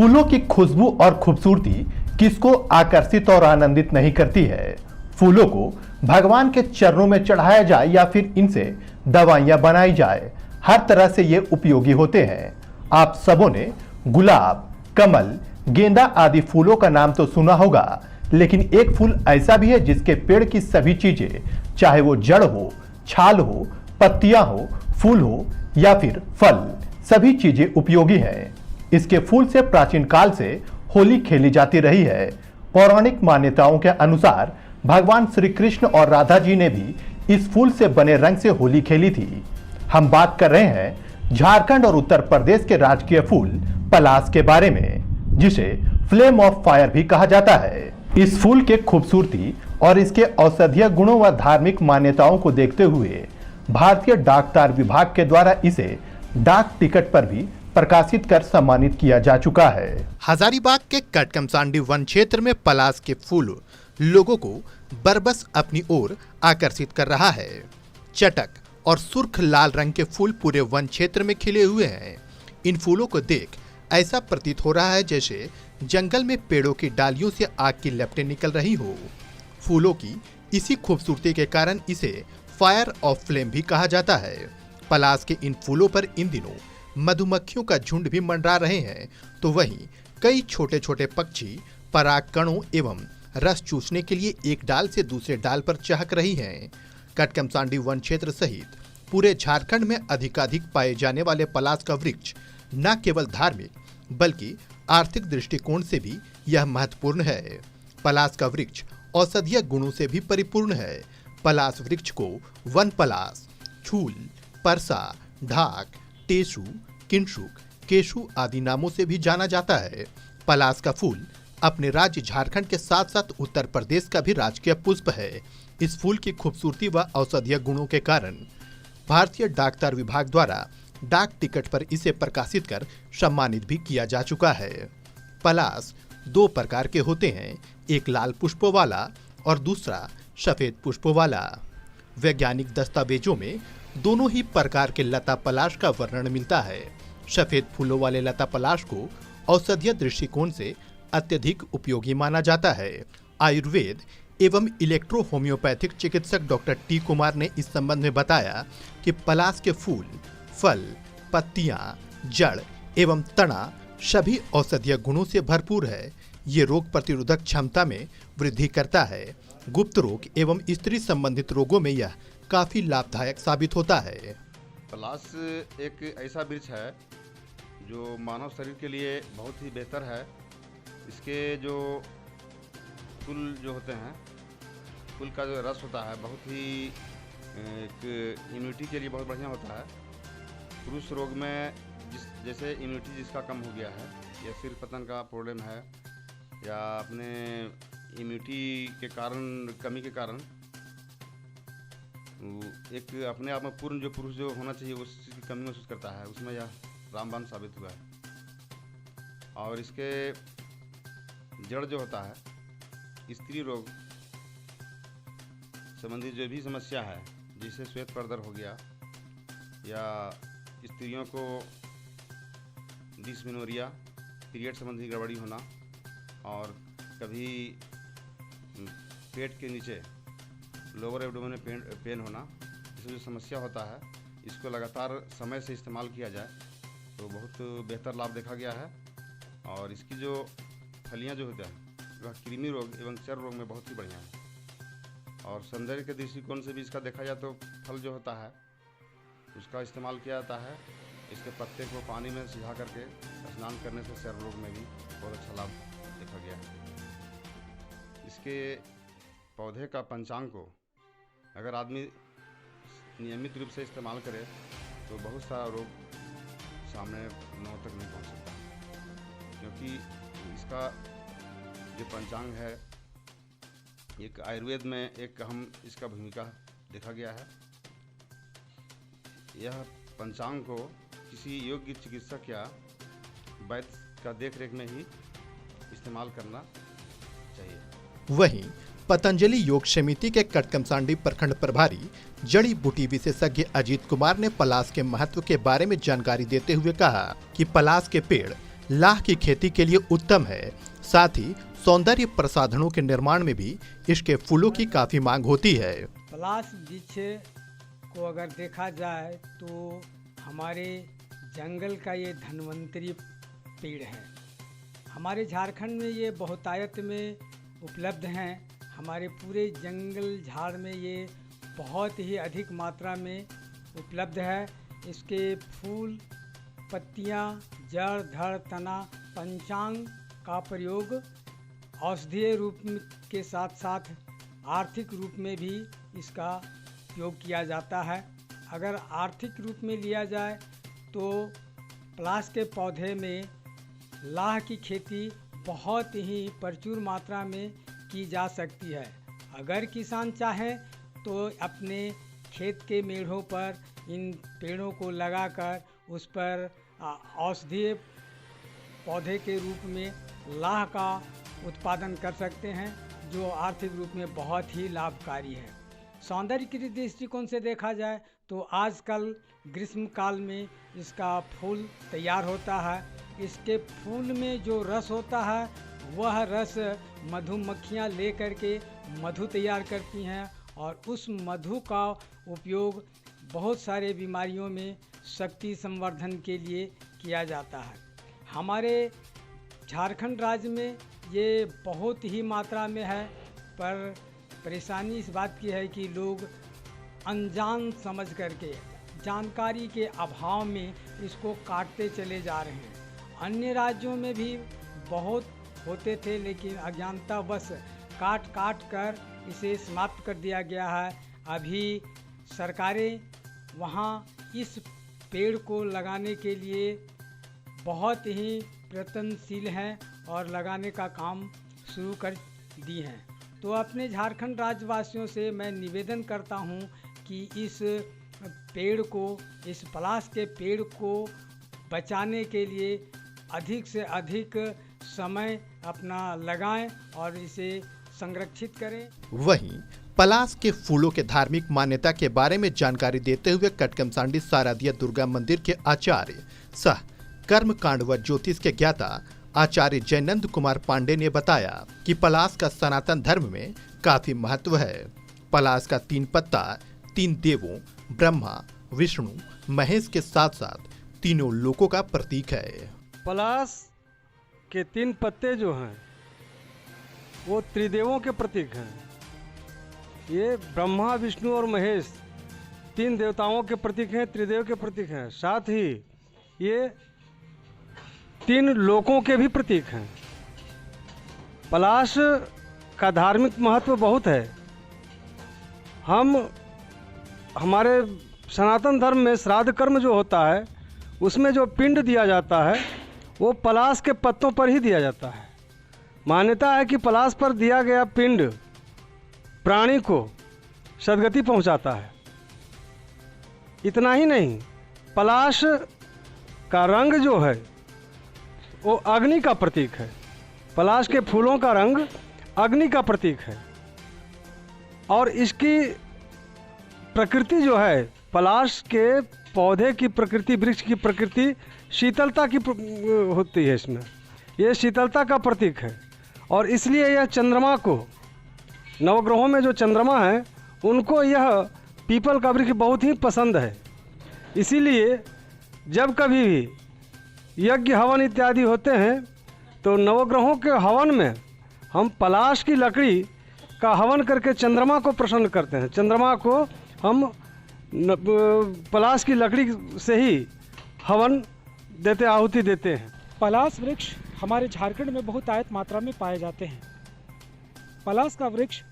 फूलों की खुशबू और खूबसूरती किसको आकर्षित और आनंदित नहीं करती है। फूलों को भगवान के चरणों में चढ़ाया जाए या फिर इनसे दवाइयां बनाई जाए, हर तरह से ये उपयोगी होते हैं। आप सबों ने गुलाब, कमल, गेंदा आदि फूलों का नाम तो सुना होगा, लेकिन एक फूल ऐसा भी है जिसके पेड़ की सभी चीजें, चाहे वो जड़ हो, छाल हो, पत्तियां हो, फूल हो या फिर फल, सभी चीजें उपयोगी हैं। इसके फूल से प्राचीन काल से होली खेली जाती रही है। पौराणिक मान्यताओं के अनुसार भगवान श्री कृष्ण और राधा जी ने भी इस फूल से बने रंग से होली खेली थी। हम बात कर रहे हैं झारखंड और उत्तर प्रदेश के राजकीय फूल पलाश के बारे में, जिसे फ्लेम ऑफ फायर भी कहा जाता है। इस फूल के खूबसूरती और इसके औषधीय गुणों व धार्मिक मान्यताओं को देखते हुए भारतीय डाक तार विभाग के द्वारा इसे डाक टिकट पर भी प्रकाशित कर सम्मानित किया जा चुका है। हजारीबाग के कटकमसांडी वन क्षेत्र में पलाश के फूल लोगों को बरबस अपनी ओर आकर्षित कर रहा है। चटक और सुर्ख लाल रंग के फूल पूरे वन क्षेत्र में खिले हुए हैं। इन फूलों को देख ऐसा प्रतीत हो रहा है जैसे जंगल में पेड़ों की डालियों से आग की लपटें निकल रही हो। फूलों की इसी खूबसूरती के कारण इसे फायर ऑफ फ्लेम भी कहा जाता है। पलाश के इन फूलों पर इन दिनों मधुमक्खियों का झुंड भी मंडरा रहे हैं, तो वहीं कई छोटे छोटे पक्षी पराग कणों एवं रस चूसने के लिए एक डाल से दूसरे डाल पर चहक रही हैं। कटकमसांडी वन क्षेत्र सहित पूरे झारखंड में अधिकाधिक पाए जाने वाले पलाश का वृक्ष न केवल धार्मिक बल्कि आर्थिक दृष्टिकोण से भी यह महत्वपूर्ण है। पलाश का वृक्ष औषधीय गुणों से भी परिपूर्ण है। पलाश वृक्ष को वन पलाश, छूल, परसा, ढाक, टेसु, किंशुक, केशु आदि नामों से भी जाना जाता है। पलाश का फूल अपने राज्य झारखंड के साथ साथ उत्तर प्रदेश का भी राजकीय पुष्प है। इस फूल की खूबसूरती व औषधीय गुणों के कारण भारतीय डाक तार विभाग द्वारा डाक टिकट पर इसे प्रकाशित कर सम्मानित भी किया जा चुका है। पलाश दो प्रकार के होते हैं, एक लाल पुष्पों वाला और दूसरा सफेद पुष्पों वाला। वैज्ञानिक दस्तावेजों में दोनों ही प्रकार के लता पलाश का वर्णन मिलता है। सफेद फूलों वाले लता पलाश को औषधीय दृष्टिकोण से अत्यधिक उपयोगी माना जाता है। आयुर्वेद एवं इलेक्ट्रो होम्योपैथिक चिकित्सक डॉक्टर टी कुमार ने इस संबंध में बताया कि पलाश के फूल, फल, पत्तियां, जड़ एवं तना सभी औषधीय गुणों से भरपूर है। ये रोग प्रतिरोधक क्षमता में वृद्धि करता है। गुप्त रोग एवं स्त्री संबंधित रोगों में यह काफी लाभदायक साबित होता है। पलाश एक ऐसा वृक्ष है जो मानव शरीर के लिए बहुत ही बेहतर है। इसके जो फूल जो होते हैं, फूल का जो रस होता है बहुत ही एक इम्यूनिटी के लिए बहुत बढ़िया होता है। पुरुष रोग में जैसे इम्यूनिटी जिसका कम हो गया है या सिर पतन का प्रॉब्लम है या अपने इम्यूनिटी के कारण कमी के कारण एक अपने आप में पूर्ण जो पुरुष जो होना चाहिए उस चीज़ की कमी महसूस करता है, उसमें यह रामबाण साबित हुआ है। और इसके जड़ जो होता है, स्त्री रोग संबंधी जो भी समस्या है, जैसे श्वेत प्रदर हो गया या स्त्रियों को डिसमेनोरिया, पीरियड संबंधी गड़बड़ी होना और कभी पेट के नीचे लोअर एब्डोमेन में पेन होना, इसमें जो समस्या होता है, इसको लगातार समय से इस्तेमाल किया जाए तो बहुत बेहतर लाभ देखा गया है। और इसकी जो फलियां जो होता है वह कृमि रोग एवं चर्म रोग में बहुत ही बढ़िया है। और सौंदर्य के दृष्टिकोण से भी इसका देखा जाए तो फल जो होता है उसका इस्तेमाल किया जाता है। इसके पत्ते को पानी में सिझा करके स्नान करने से चर्म रोग में भी बहुत अच्छा लाभ देखा गया है। इसके पौधे का पंचांग को अगर आदमी नियमित रूप से इस्तेमाल करे तो बहुत सारा रोग सामने नौ तक नहीं पहुंच सकता, क्योंकि इसका जो पंचांग है एक आयुर्वेद में एक अहम इसका भूमिका देखा गया है। यह पंचांग को किसी योग्य चिकित्सक या वैद्य का देखरेख में ही इस्तेमाल करना चाहिए। वहीं पतंजलि योग समिति के कटकमसांडी प्रखंड प्रभारी जड़ी बूटी विशेषज्ञ अजीत कुमार ने पलाश के महत्व के बारे में जानकारी देते हुए कहा कि पलाश के पेड़ लाह की खेती के लिए उत्तम है। साथ ही सौंदर्य प्रसाधनों के निर्माण में भी इसके फूलों की काफी मांग होती है। पलाश वृक्ष को अगर देखा जाए तो हमारे जंगल का ये धन्वंतरी पेड़ है। हमारे झारखंड में ये बहुतायत में उपलब्ध हैं। हमारे पूरे जंगल झाड़ में ये बहुत ही अधिक मात्रा में उपलब्ध है। इसके फूल, पत्तियां, जड़, धड़, तना, पंचांग का प्रयोग औषधीय रूप के साथ साथ आर्थिक रूप में भी इसका उपयोग किया जाता है। अगर आर्थिक रूप में लिया जाए तो पलाश के पौधे में लाह की खेती बहुत ही प्रचुर मात्रा में की जा सकती है। अगर किसान चाहे तो अपने खेत के मेढ़ों पर इन पेड़ों को लगाकर उस पर औषधीय पौधे के रूप में लाह का उत्पादन कर सकते हैं, जो आर्थिक रूप में बहुत ही लाभकारी है। सौंदर्य के दृष्टिकोण से देखा जाए तो आजकल ग्रीष्म काल में इसका फूल तैयार होता है। इसके फूल में जो रस होता है वह रस मधुमक्खियाँ लेकर के मधु तैयार करती हैं और उस मधु का उपयोग बहुत सारे बीमारियों में शक्ति संवर्धन के लिए किया जाता है। हमारे झारखंड राज्य में ये बहुत ही मात्रा में है, पर परेशानी इस बात की है कि लोग अनजान समझ करके, जानकारी के अभाव में इसको काटते चले जा रहे हैं। अन्य राज्यों में भी बहुत होते थे, लेकिन अज्ञानतावश काट कर इसे समाप्त कर दिया गया है। अभी सरकारें वहाँ इस पेड़ को लगाने के लिए बहुत ही प्रयत्नशील हैं और लगाने का काम शुरू कर दी हैं। तो अपने झारखंड राज्यवासियों से मैं निवेदन करता हूँ कि इस पेड़ को, इस पलाश के पेड़ को बचाने के लिए अधिक से अधिक समय अपना लगाएं और इसे संरक्षित करें। वहीं पलाश के फूलों के धार्मिक मान्यता के बारे में जानकारी देते हुए कटकमसांडी शारदीय दुर्गा मंदिर के आचार्य सह कर्मकांड व ज्योतिष के ज्ञाता आचार्य जयनंद कुमार पांडे ने बताया कि पलाश का सनातन धर्म में काफी महत्व है। पलाश का 3 पत्ता 3 देवों ब्रह्मा, विष्णु, महेश के साथ साथ तीनों लोकों का प्रतीक है। पलाश के 3 पत्ते जो हैं वो त्रिदेवों के प्रतीक हैं। ये ब्रह्मा, विष्णु और महेश 3 देवताओं के प्रतीक हैं, त्रिदेव के प्रतीक हैं। साथ ही ये 3 लोकों के भी प्रतीक हैं। पलाश का धार्मिक महत्व बहुत है। हमारे सनातन धर्म में श्राद्ध कर्म जो होता है उसमें जो पिंड दिया जाता है वो पलाश के पत्तों पर ही दिया जाता है। मान्यता है कि पलाश पर दिया गया पिंड प्राणी को सद्गति पहुंचाता है। इतना ही नहीं, पलाश का रंग जो है वो अग्नि का प्रतीक है। पलाश के फूलों का रंग अग्नि का प्रतीक है और इसकी प्रकृति जो है, पलाश के पौधे की प्रकृति, वृक्ष की प्रकृति शीतलता की होती है। इसमें ये शीतलता का प्रतीक है और इसलिए यह चंद्रमा को, नवग्रहों में जो चंद्रमा है उनको यह पीपल का वृक्ष बहुत ही पसंद है। इसीलिए जब कभी भी यज्ञ हवन इत्यादि होते हैं तो नवग्रहों के हवन में हम पलाश की लकड़ी का हवन करके चंद्रमा को प्रसन्न करते हैं। चंद्रमा को हम पलाश की लकड़ी से ही हवन देते, आहुति देते हैं। पलाश वृक्ष हमारे झारखंड में बहुत आयत मात्रा में पाए जाते हैं। पलाश का वृक्ष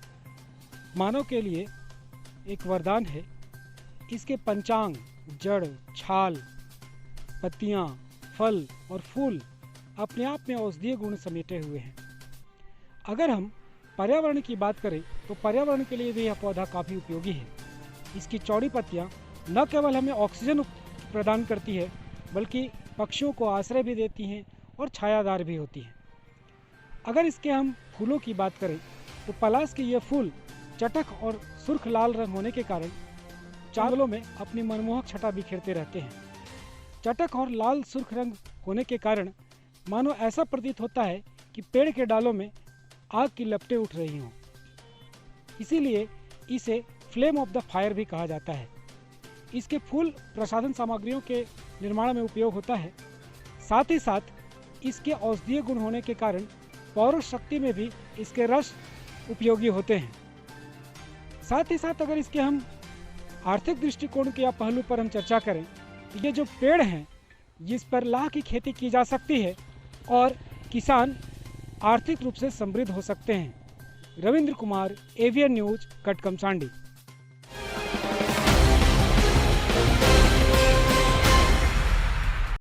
मानव के लिए एक वरदान है। इसके पंचांग, जड़, छाल, पत्तियां, फल और फूल अपने आप में औषधीय गुण समेटे हुए हैं। अगर हम पर्यावरण की बात करें तो पर्यावरण के लिए भी यह पौधा काफ़ी उपयोगी है। इसकी चौड़ी पत्तियां न केवल हमें ऑक्सीजन प्रदान करती है बल्कि पक्षियों को आश्रय भी देती हैं और छायादार भी होती हैं। अगर इसके हम फूलों की बात करें तो पलाश के ये फूल चटक और सुर्ख लाल रंग होने के कारण चावलों में अपनी मनमोहक छटा बिखेरते रहते हैं। चटक और लाल सुर्ख रंग होने के कारण मानो ऐसा प्रतीत होता है कि पेड़ के डालों में आग की लपटें उठ रही हों। इसीलिए इसे फ्लेम ऑफ द फायर भी कहा जाता है। इसके फूल प्रसाधन सामग्रियों के निर्माण में उपयोग होता है। साथ ही साथ इसके औषधीय गुण होने के कारण पौरुष शक्ति में भी इसके रस उपयोगी होते हैं। साथ ही साथ अगर इसके हम आर्थिक दृष्टिकोण के या पहलू पर हम चर्चा करें, ये जो पेड़ हैं जिस पर लाह की खेती की जा सकती है और किसान आर्थिक रूप से समृद्ध हो सकते हैं। Ravindra Kumar, AVN news, Katkamsandi.